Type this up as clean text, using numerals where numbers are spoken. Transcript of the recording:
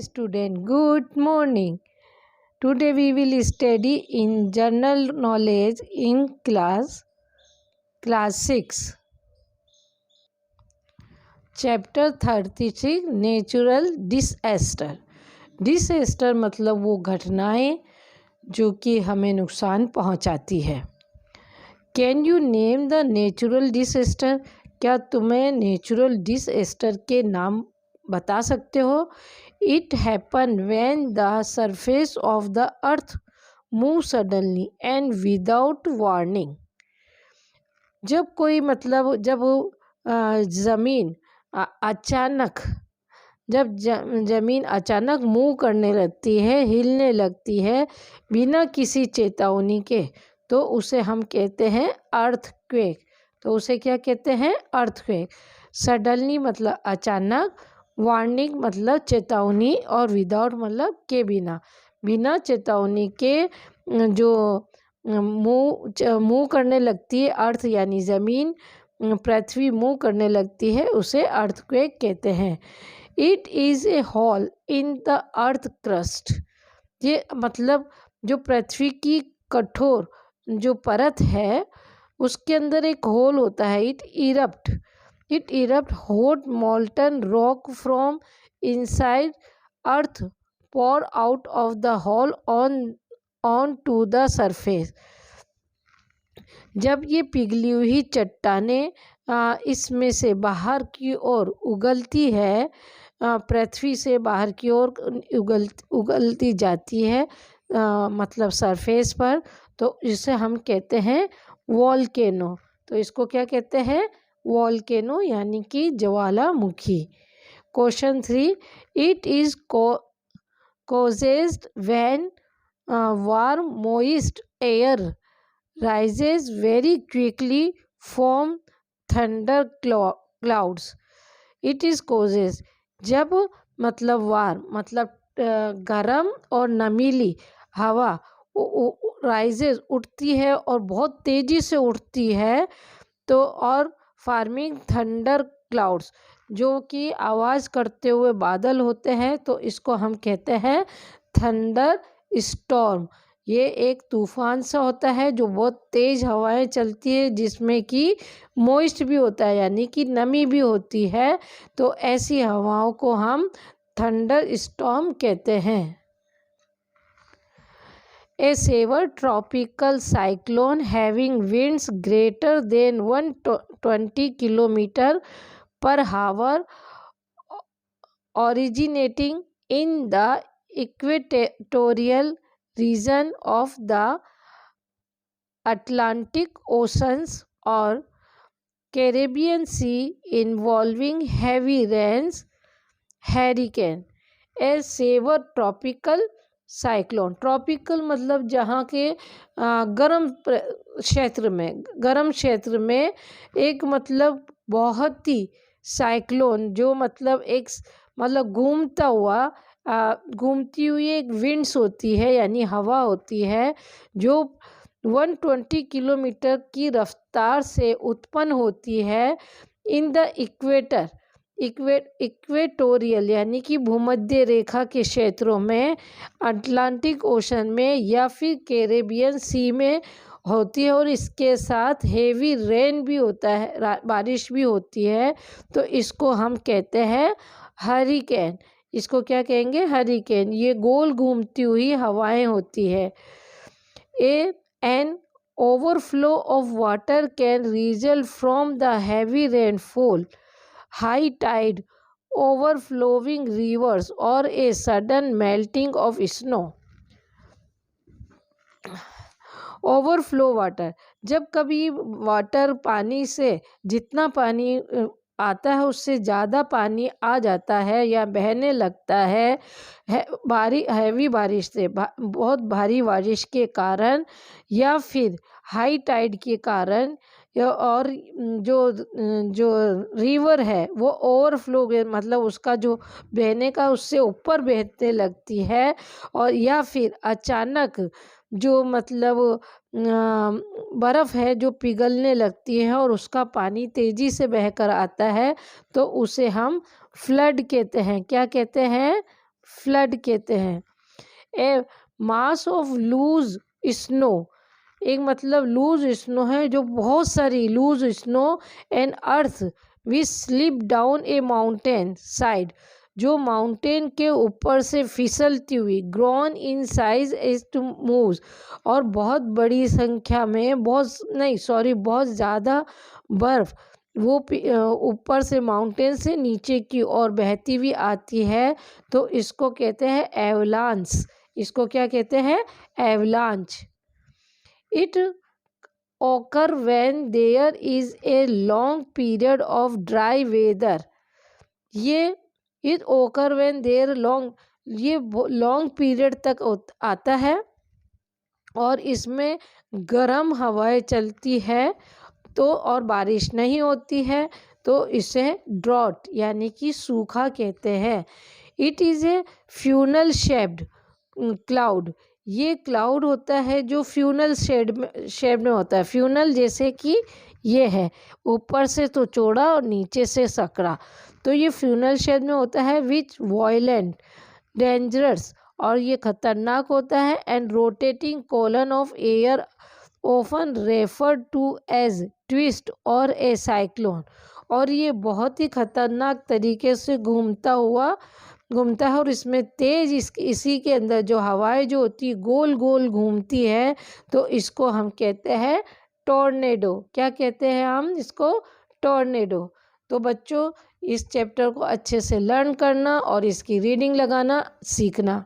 student, good morning. Today we will study in general knowledge in class 6. Chapter 36 Natural Disaster. डिसएस्टर मतलब वो घटनाएं जो कि हमें नुकसान पहुंचाती है. Can you name the natural disaster? क्या तुम्हें नेचुरल डिसएस्टर के नाम बता सकते हो? It happen when the surface of the earth move suddenly and without warning. जब कोई मतलब जब ज़मीन अचानक जब ज़मीन अचानक मूव करने लगती है, हिलने लगती है बिना किसी चेतावनी के, तो उसे हम कहते हैं अर्थक्वेक. तो उसे क्या कहते हैं? अर्थक्वेक. सडनली मतलब अचानक, वार्निंग मतलब चेतावनी, और विदाउट मतलब के बिना चेतावनी के जो मूव करने लगती है अर्थ यानी ज़मीन, पृथ्वी मूव करने लगती है, उसे अर्थक्वेक कहते हैं. It is a hall in the earth crust. ये मतलब जो पृथ्वी की कठोर जो परत है उसके अंदर एक होल होता है. It erupt hot molten rock from inside earth pour out of the hole on to the surface. जब ये पिघली हुई चट्टानें इसमें से बाहर की ओर उगलती है, पृथ्वी से बाहर की ओर उगलती जाती है मतलब सरफेस पर, तो इसे हम कहते हैं वॉल्केनो. तो इसको क्या कहते हैं? वॉल्केनो यानी कि ज्वालामुखी. Question 3. It is caused when warm moist air rises very quickly from thunder clouds. It is causes जब मतलब वार्म मतलब गरम और नमीली हवा राइजेज उठती है और बहुत तेज़ी से उठती है, तो और फार्मिंग थंडर क्लाउड्स जो कि आवाज़ करते हुए बादल होते हैं, तो इसको हम कहते हैं थंडर स्टॉर्म. ये एक तूफान सा होता है जो बहुत तेज़ हवाएं चलती है जिसमें कि मॉइस्ट भी होता है यानी कि नमी भी होती है, तो ऐसी हवाओं को हम थंडर स्टॉर्म कहते हैं. A severe tropical cyclone having winds greater than 120 km per hour originating in the equatorial region of the Atlantic Oceans or Caribbean Sea involving heavy rains, hurricane. A severe tropical cyclone. Tropical मतलब जहाँ के गर्म क्षेत्र में एक मतलब बहुत ही cyclone जो मतलब एक मतलब घूमती हुई एक विंड्स होती है यानी हवा होती है जो 120 किलोमीटर की रफ्तार से उत्पन्न होती है इन द इक्वेटोरियल यानी कि भूमध्य रेखा के क्षेत्रों में, अटलांटिक ओशन में या फिर कैरेबियन सी में होती है, और इसके साथ हेवी रेन भी होता है, बारिश भी होती है, तो इसको हम कहते हैं हरिकेन. इसको क्या कहेंगे? हरिकेन. ये गोल घूमती हुई हवाएं होती है. An overflow of water can result from the heavy rainfall, high tide, overflowing rivers or a sudden melting of snow. Overflow water, जब कभी वाटर पानी से जितना पानी आता है उससे ज़्यादा पानी आ जाता है या बहने लगता है हैवी बारिश से, बहुत भारी बारिश के कारण या फिर हाई टाइड के कारण, और जो रिवर है वो ओवरफ्लो मतलब उसका जो बहने का उससे ऊपर बहने लगती है, और या फिर अचानक जो मतलब बर्फ़ है जो पिघलने लगती है और उसका पानी तेज़ी से बहकर आता है, तो उसे हम फ्लड कहते हैं. क्या कहते हैं? फ्लड कहते हैं। A mass of loose snow, एक मतलब लूज स्नो है जो बहुत सारी loose snow and earth we slip down a mountain side, जो माउंटेन के ऊपर से फिसलती हुई, grown in size as to moves, और बहुत बड़ी संख्या में बहुत ज़्यादा बर्फ वो ऊपर से माउंटेन से नीचे की ओर बहती हुई आती है, तो इसको कहते हैं एवलांच। इसको क्या कहते हैं? Avalanche. It occur when there is a long period of dry weather। ये it occur when there long, ये लॉन्ग पीरियड तक आता है और इसमें गर्म हवाएं चलती है तो और बारिश नहीं होती है, तो इसे ड्रॉट यानी कि सूखा कहते हैं। It is a funnel shaped cloud, ये क्लाउड होता है जो फ्यूनल शेप में होता है। फ्यूनल जैसे कि ये है, ऊपर से तो चौड़ा और नीचे से सकड़ा, तो ये फ्यूनल शेप में होता है। विच वॉयलेंट डेंजरस, और ये खतरनाक होता है। And rotating column of air often referred to as twist और ए साइक्लोन, और ये बहुत ही खतरनाक तरीके से घूमता है और इसमें तेज इसी के अंदर जो हवाएं जो होती गोल गोल घूमती है, तो इसको हम कहते हैं टॉर्नेडो। क्या कहते हैं हम इसको? टॉर्नेडो। तो बच्चों, इस चैप्टर को अच्छे से लर्न करना और इसकी रीडिंग लगाना सीखना।